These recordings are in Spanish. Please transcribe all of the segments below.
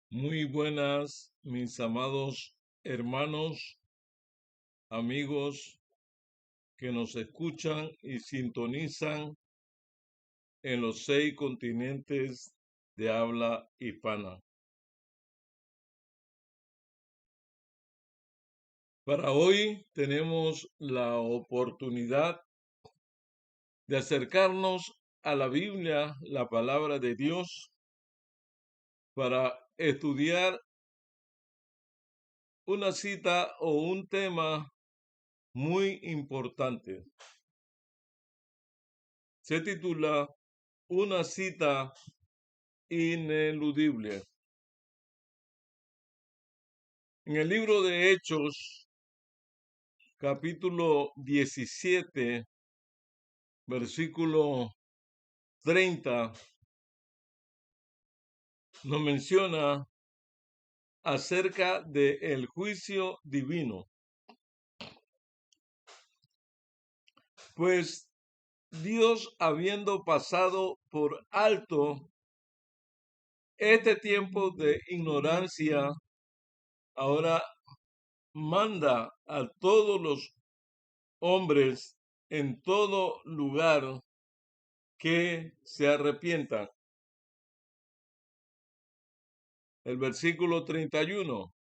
Muy buenas, mis amados hermanos, amigos que nos escuchan y sintonizan en los 6 continentes de habla hispana. Para hoy tenemos la oportunidad de acercarnos a la Biblia, la palabra de Dios, para estudiar una cita o un tema muy importante. Se titula Una cita ineludible. En el libro de Hechos, capítulo 17, versículo 30, nos menciona acerca del juicio divino. Pues Dios, habiendo pasado por alto este tiempo de ignorancia, ahora manda a todos los hombres en todo lugar que se arrepientan. El versículo 31.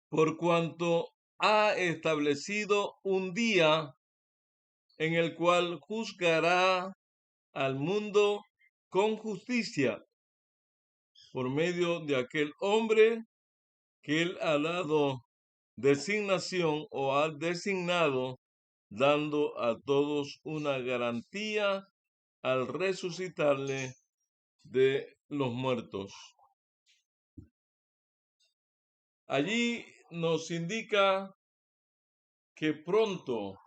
Por cuanto ha establecido un día en el cual juzgará al mundo con justicia por medio de aquel hombre que él ha dado designación o ha designado, dando a todos una garantía al resucitarle de los muertos. Allí nos indica que pronto,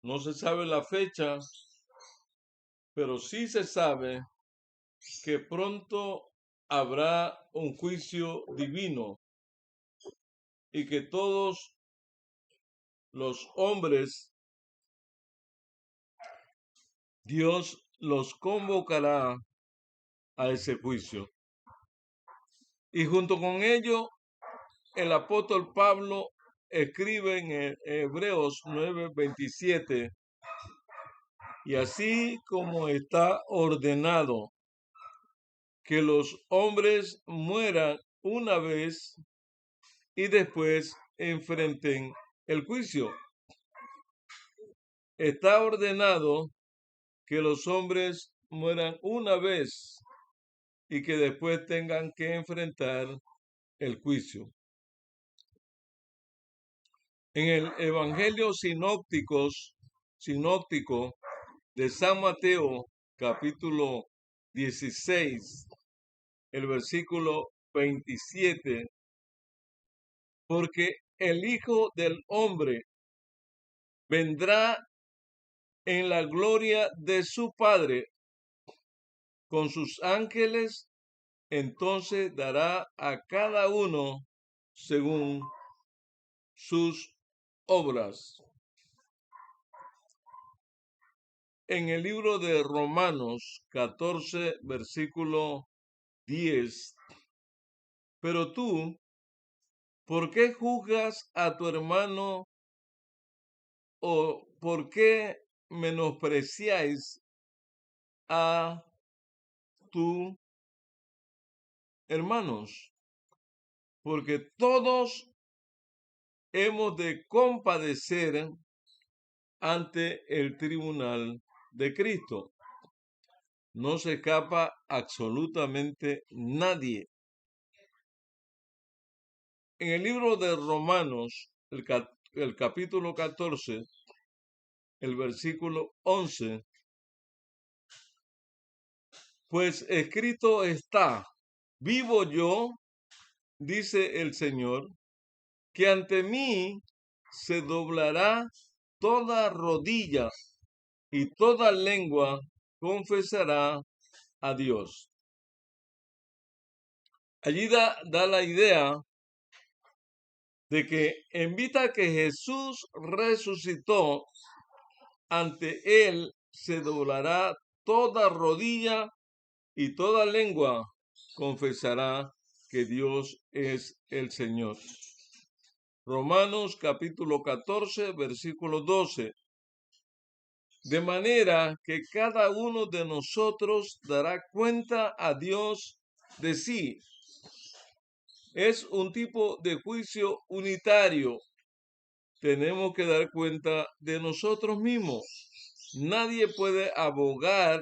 no se sabe la fecha, pero sí se sabe que pronto habrá un juicio divino y que todos los hombres, Dios los convocará a ese juicio. Y junto con ello, el apóstol Pablo escribe en Hebreos 9:27, y así como está ordenado que los hombres mueran una vez y después enfrenten el juicio, está ordenado que los hombres mueran una vez y que después tengan que enfrentar el juicio. En el Evangelio sinóptico de San Mateo, capítulo 16, el versículo 27, porque el Hijo del Hombre vendrá en la gloria de su Padre con sus ángeles, entonces dará a cada uno según sus obras. En el libro de Romanos 14, versículo 10, pero tú, ¿por qué juzgas a tu hermano o por qué menospreciáis a tu hermanos? Porque todos hemos de compadecer ante el tribunal de Cristo. No se escapa absolutamente nadie. En el libro de Romanos, el capítulo 14, el versículo 11, pues escrito está, vivo yo, dice el Señor, que ante mí se doblará toda rodilla y toda lengua confesará a Dios. Allí da la idea de que en vista que Jesús resucitó, ante él se doblará toda rodilla y toda lengua confesará que Dios es el Señor. Romanos capítulo 14, versículo 12. De manera que cada uno de nosotros dará cuenta a Dios de sí. Es un tipo de juicio unitario. Tenemos que dar cuenta de nosotros mismos. Nadie puede abogar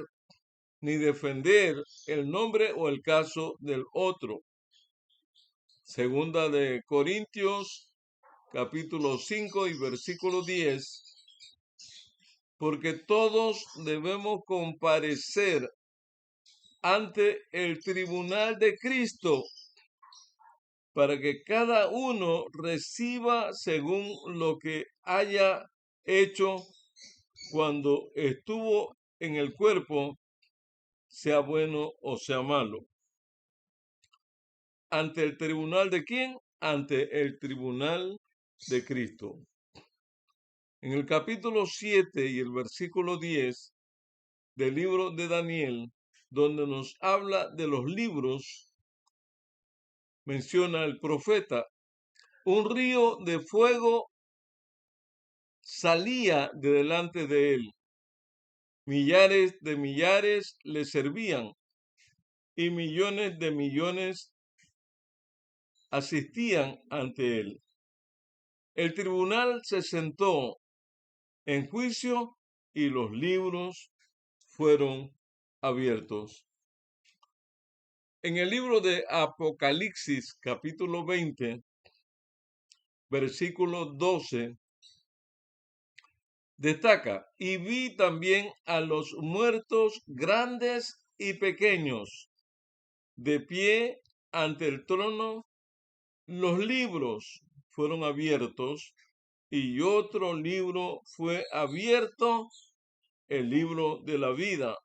ni defender el nombre o el caso del otro. Segunda de Corintios, capítulo 5 y versículo 10. Porque todos debemos comparecer ante el tribunal de Cristo, para que cada uno reciba según lo que haya hecho cuando estuvo en el cuerpo, sea bueno o sea malo. ¿Ante el tribunal de quién? Ante el tribunal de Cristo. En el capítulo 7 y el versículo 10 del libro de Daniel, donde nos habla de los libros, menciona el profeta, un río de fuego salía de delante de él. Millares de millares le servían y millones de millones asistían ante él. El tribunal se sentó en juicio y los libros fueron abiertos. En el libro de Apocalipsis, capítulo 20, versículo 12, destaca, y vi también a los muertos grandes y pequeños, de pie ante el trono. Los libros fueron abiertos y otro libro fue abierto, el libro de la vida,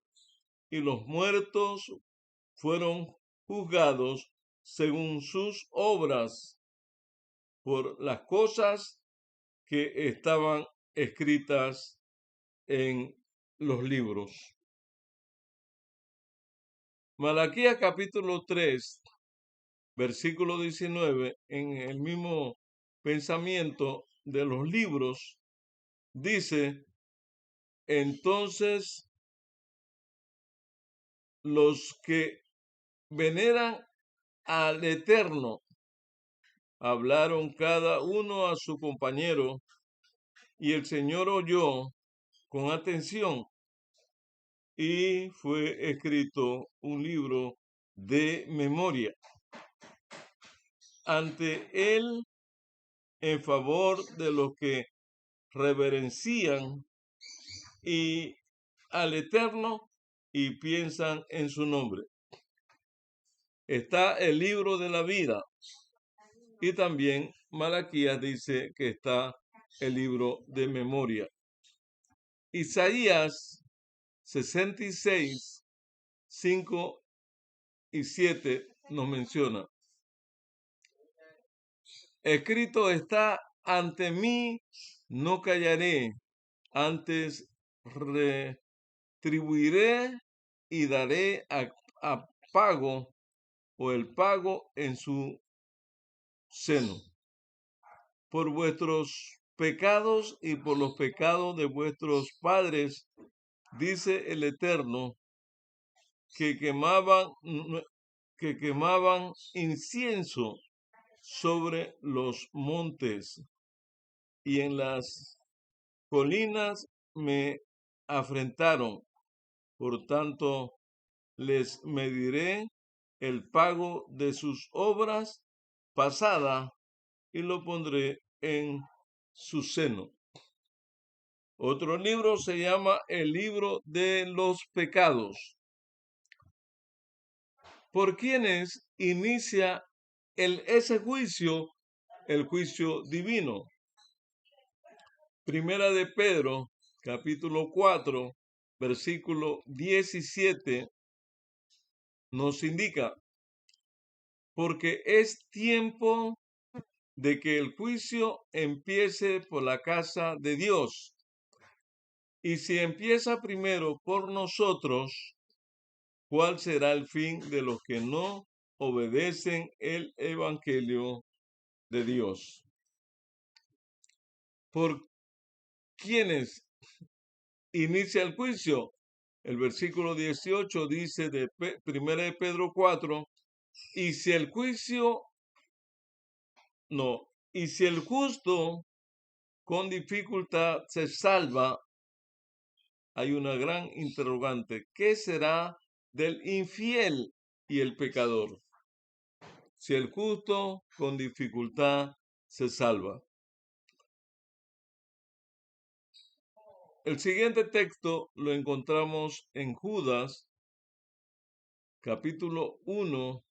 y los muertos fueron juzgados según sus obras por las cosas que estaban escritas en los libros. Malaquías capítulo 3, versículo 19, en el mismo pensamiento de los libros, dice, entonces los que veneran al Eterno hablaron cada uno a su compañero, y el Señor oyó con atención, y fue escrito un libro de memoria ante él en favor de los que reverencian y al Eterno y piensan en su nombre. Está el libro de la vida y también Malaquías dice que está el libro de memoria. Isaías 66, 5 y 7 nos menciona. Escrito está ante mí, no callaré, antes retribuiré y daré a pago o el pago en su seno. Por vuestros pecados y por los pecados de vuestros padres, dice el Eterno, que quemaban incienso sobre los montes y en las colinas me afrentaron. Por tanto, les mediré el pago de sus obras pasadas y lo pondré en su seno. Otro libro se llama el libro de los pecados. ¿Por quiénes inicia ese juicio? El juicio divino. Primera de Pedro, capítulo 4, versículo 17, nos indica, porque es tiempo de que el juicio empiece por la casa de Dios. Y si empieza primero por nosotros, cuál será el fin de los que no obedecen el evangelio de Dios. ¿Por quiénes inicia el juicio? El versículo 18 dice de 1 de Pedro 4, y si el justo con dificultad se salva, hay una gran interrogante. ¿Qué será del infiel y el pecador? Si el justo con dificultad se salva. El siguiente texto lo encontramos en Judas, capítulo 1,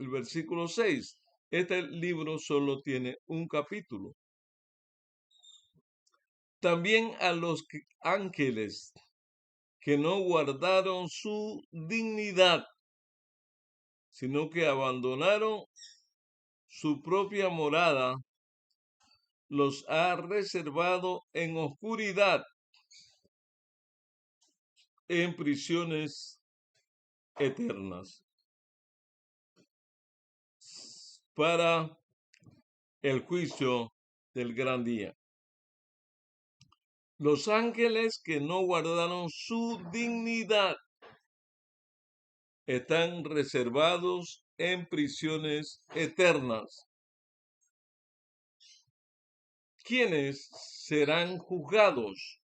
el versículo 6. Este libro solo tiene un capítulo. También a los ángeles que no guardaron su dignidad, sino que abandonaron su propia morada, los ha reservado en oscuridad, en prisiones eternas, para el juicio del gran día. Los ángeles que no guardaron su dignidad están reservados en prisiones eternas. ¿Quiénes serán juzgados?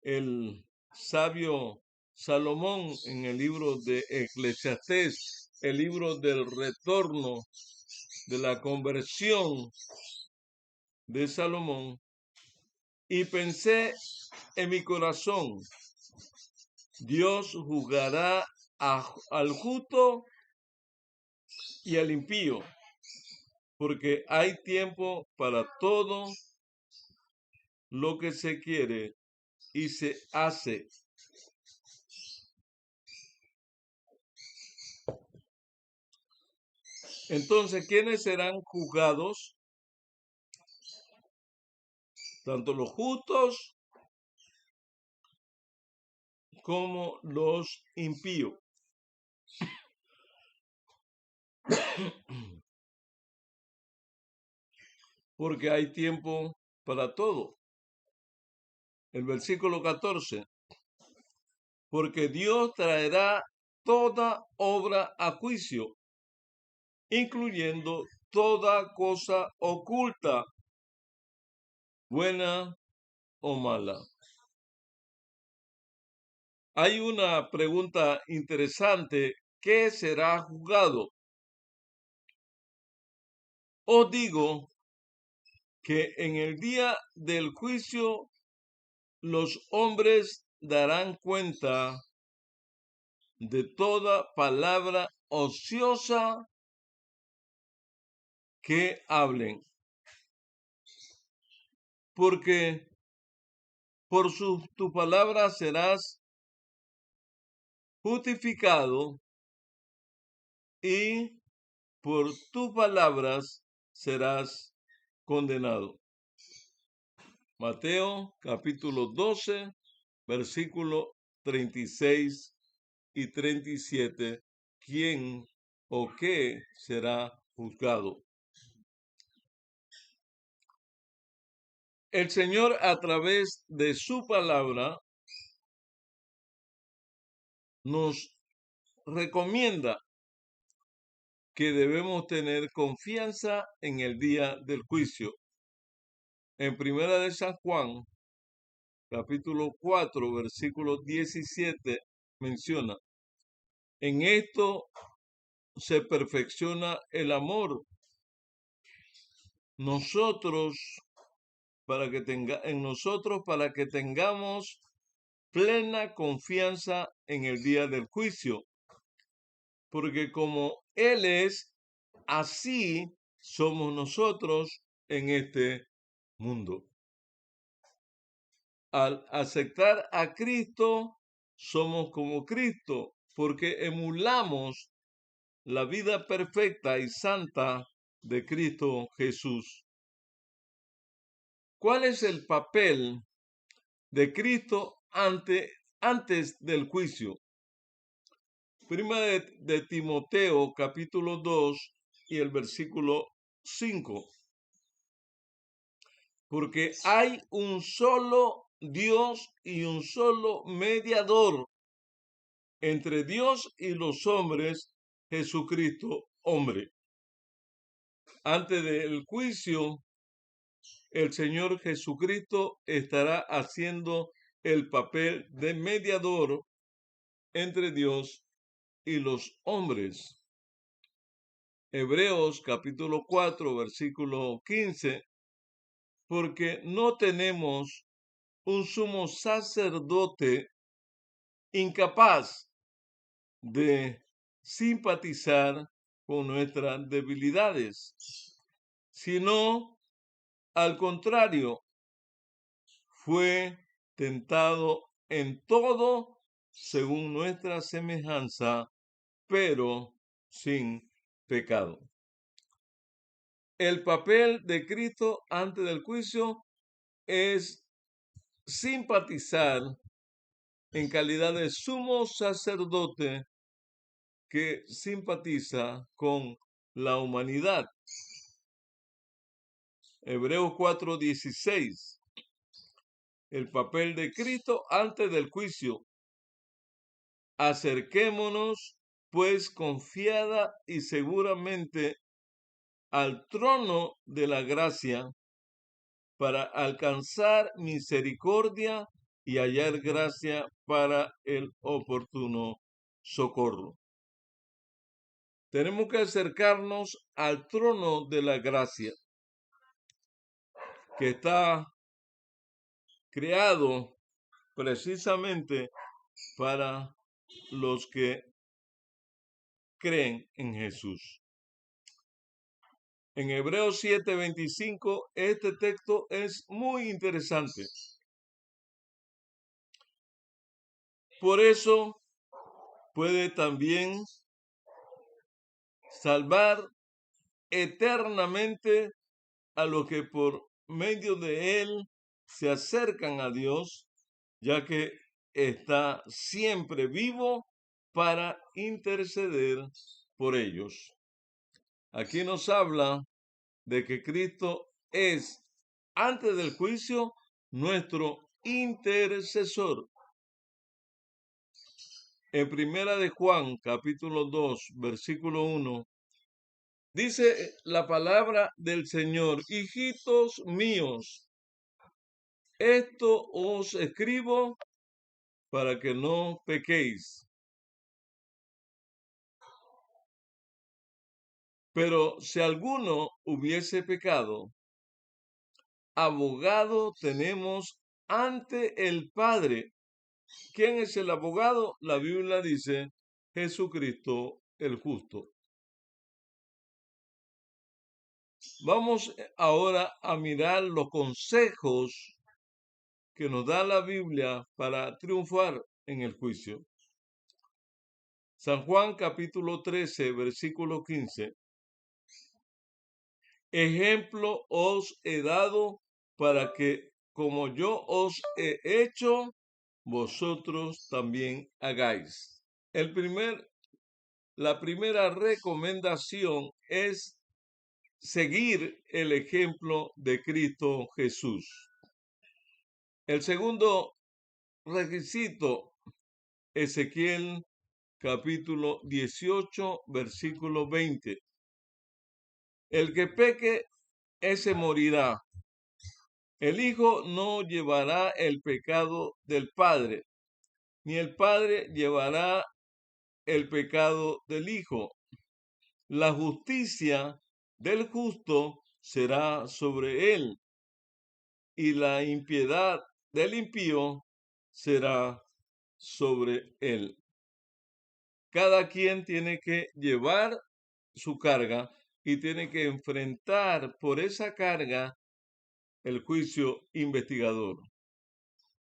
El sabio Salomón, en el libro de Eclesiastés, el libro del retorno, de la conversión de Salomón, y pensé en mi corazón, Dios juzgará al justo y al impío, porque hay tiempo para todo lo que se quiere y se hace. Entonces, ¿quiénes serán juzgados? Tanto los justos como los impíos. Porque hay tiempo para todo. El versículo 14. Porque Dios traerá toda obra a juicio, incluyendo toda cosa oculta, buena o mala. Hay una pregunta interesante. ¿Qué será juzgado? Os digo que en el día del juicio los hombres darán cuenta de toda palabra ociosa que hablen, porque por tu palabra serás justificado y por tus palabras serás condenado. Mateo capítulo 12, versículo 36 y 37. ¿Quién o qué será juzgado? El Señor, a través de su palabra, nos recomienda que debemos tener confianza en el día del juicio. En Primera de San Juan, capítulo 4, versículo 17, menciona: en esto se perfecciona el amor. En nosotros para que tengamos plena confianza en el día del juicio. Porque como Él es, así somos nosotros en este mundo. Al aceptar a Cristo, somos como Cristo, porque emulamos la vida perfecta y santa de Cristo Jesús. ¿Cuál es el papel de Cristo antes del juicio? Prima de Timoteo, capítulo 2 y el versículo 5. Porque hay un solo Dios y un solo mediador entre Dios y los hombres, Jesucristo, hombre. Antes del juicio, el Señor Jesucristo estará haciendo el papel de mediador entre Dios y los hombres. Hebreos capítulo 4, versículo 15, porque no tenemos un sumo sacerdote incapaz de simpatizar con nuestras debilidades, sino al contrario, fue tentado en todo según nuestra semejanza, pero sin pecado. El papel de Cristo antes del juicio es simpatizar en calidad de sumo sacerdote que simpatiza con la humanidad. Hebreos 4:16. El papel de Cristo antes del juicio. Acerquémonos, pues, confiada y seguramente al trono de la gracia para alcanzar misericordia y hallar gracia para el oportuno socorro. Tenemos que acercarnos al trono de la gracia, que está creado precisamente para los que creen en Jesús. En Hebreos 7:25, este texto es muy interesante. Por eso puede también salvar eternamente a los que por medio de él se acercan a Dios, ya que está siempre vivo para interceder por ellos. Aquí nos habla de que Cristo es, antes del juicio, nuestro intercesor. En Primera de Juan, capítulo 2, versículo 1, dice la palabra del Señor: hijitos míos, esto os escribo para que no pequéis. Pero si alguno hubiese pecado, abogado tenemos ante el Padre. ¿Quién es el abogado? La Biblia dice Jesucristo el justo. Vamos ahora a mirar los consejos que nos da la Biblia para triunfar en el juicio. San Juan capítulo 13, versículo 15. Ejemplo os he dado para que, como yo os he hecho, vosotros también hagáis. La primera recomendación es seguir el ejemplo de Cristo Jesús. El segundo requisito, Ezequiel capítulo 18, versículo 20. El que peque, ese morirá. El Hijo no llevará el pecado del Padre, ni el Padre llevará el pecado del Hijo. La justicia del justo será sobre él, y la impiedad del impío será sobre él. Cada quien tiene que llevar su carga y tiene que enfrentar por esa carga el juicio investigador.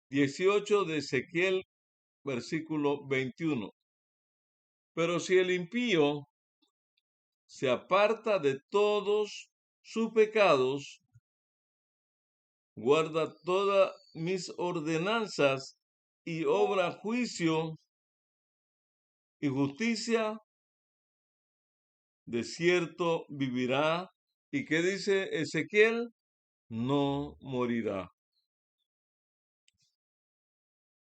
18 de Ezequiel, versículo 21. Pero si el impío se aparta de todos sus pecados, guarda todas mis ordenanzas y obra juicio, y justicia, de cierto vivirá. ¿Y qué dice Ezequiel? No morirá.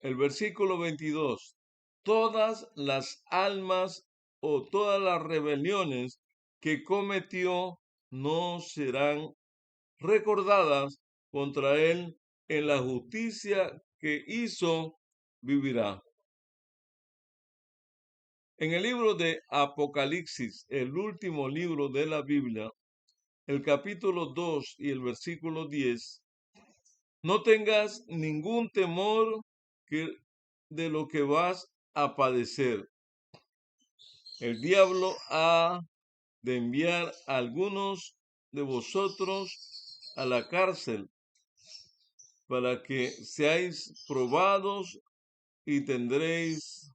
El versículo 22. Todas las almas o todas las rebeliones que cometió no serán recordadas contra él. En la justicia que hizo vivirá. En el libro de Apocalipsis, el último libro de la Biblia, el capítulo 2 y el versículo 10, no tengas ningún temor de lo que vas a padecer. El diablo ha de enviar a algunos de vosotros a la cárcel para que seáis probados y tendréis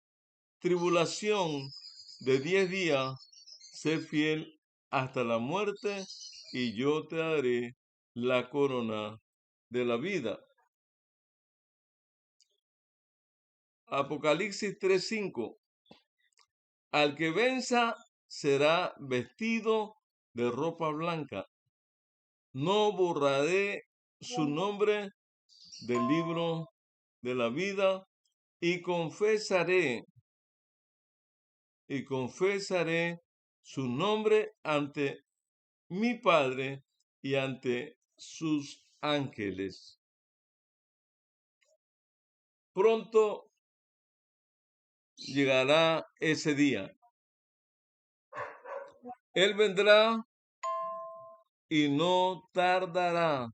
tribulación de 10 días. Sé fiel hasta la muerte y yo te daré la corona de la vida. Apocalipsis 3:5. Al que venza será vestido de ropa blanca. No borraré su nombre del libro de la vida y confesaré su nombre ante mi Padre y ante sus ángeles. Pronto llegará ese día. Él vendrá y no tardará.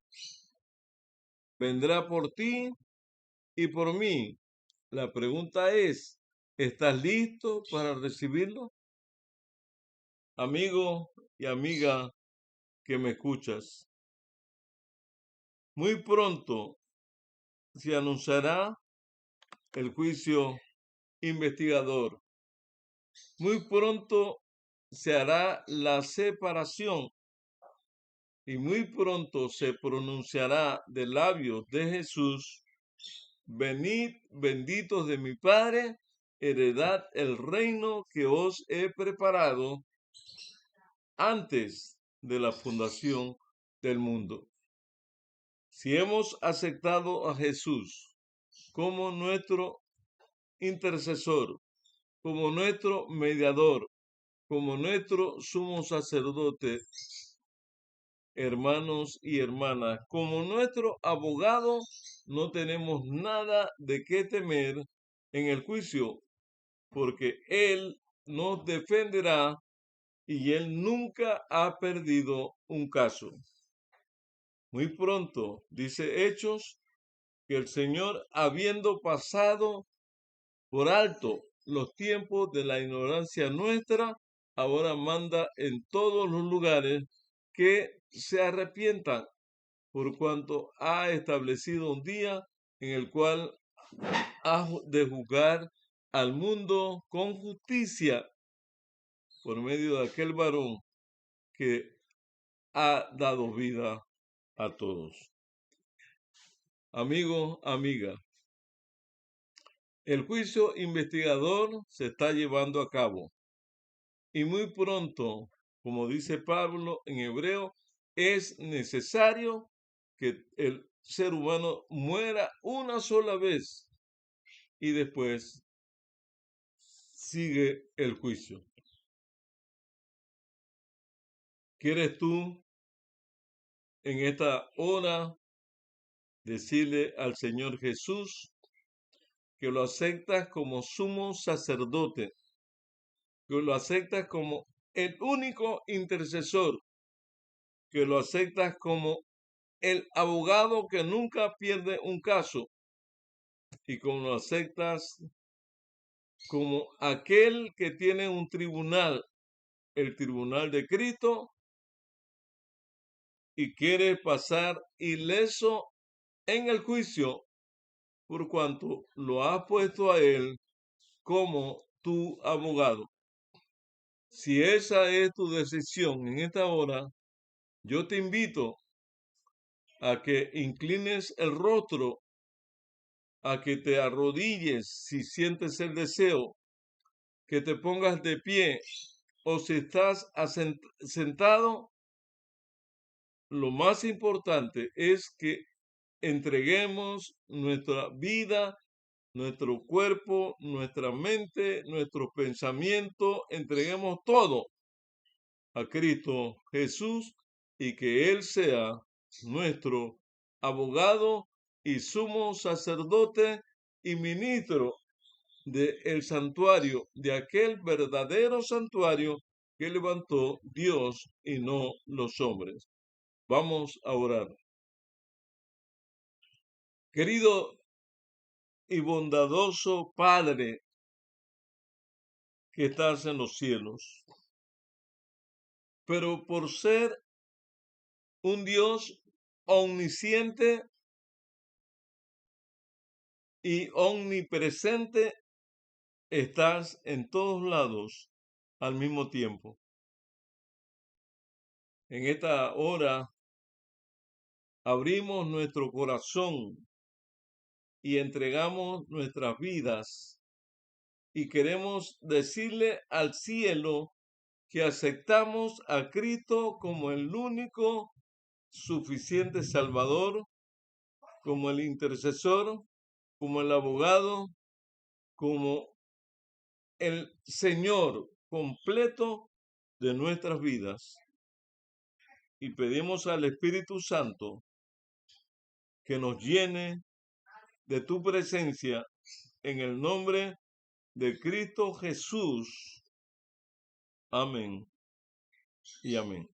Vendrá por ti y por mí. La pregunta es, ¿estás listo para recibirlo? Amigo y amiga que me escuchas, muy pronto se anunciará el juicio investigador. Muy pronto se hará la separación y muy pronto se pronunciará de labios de Jesús: venid, benditos de mi Padre, heredad el reino que os he preparado antes de la fundación del mundo. Si hemos aceptado a Jesús como nuestro intercesor, como nuestro mediador, como nuestro sumo sacerdote, hermanos y hermanas, como nuestro abogado, no tenemos nada de qué temer en el juicio, porque Él nos defenderá y Él nunca ha perdido un caso. Muy pronto, dice Hechos, que el Señor, habiendo pasado por alto los tiempos de la ignorancia nuestra, ahora manda en todos los lugares que se arrepientan, por cuanto ha establecido un día en el cual ha de juzgar al mundo con justicia por medio de aquel varón que ha dado vida a todos. Amigo, amiga, el juicio investigador se está llevando a cabo y muy pronto, como dice Pablo en Hebreo, es necesario que el ser humano muera una sola vez y después sigue el juicio. ¿Quieres tú en esta hora decirle al Señor Jesús que lo aceptas como sumo sacerdote, que lo aceptas como el único intercesor, que lo aceptas como el abogado que nunca pierde un caso y como lo aceptas como aquel que tiene un tribunal, el tribunal de Cristo, y quiere pasar ileso en el juicio por cuanto lo has puesto a él como tu abogado. Si esa es tu decisión en esta hora, yo te invito a que inclines el rostro, a que te arrodilles si sientes el deseo, que te pongas de pie o si estás sentado, lo más importante es que entreguemos nuestra vida, nuestro cuerpo, nuestra mente, nuestros pensamientos, entreguemos todo a Cristo Jesús y que Él sea nuestro abogado y sumo sacerdote y ministro del santuario, de aquel verdadero santuario que levantó Dios y no los hombres. Vamos a orar. Querido y bondadoso Padre que estás en los cielos, pero por ser un Dios omnisciente y omnipresente, estás en todos lados al mismo tiempo. En esta hora abrimos nuestro corazón y entregamos nuestras vidas y queremos decirle al cielo que aceptamos a Cristo como el único suficiente Salvador, como el intercesor, como el abogado, como el Señor completo de nuestras vidas. Y pedimos al Espíritu Santo que nos llene de tu presencia en el nombre de Cristo Jesús. Amén y amén.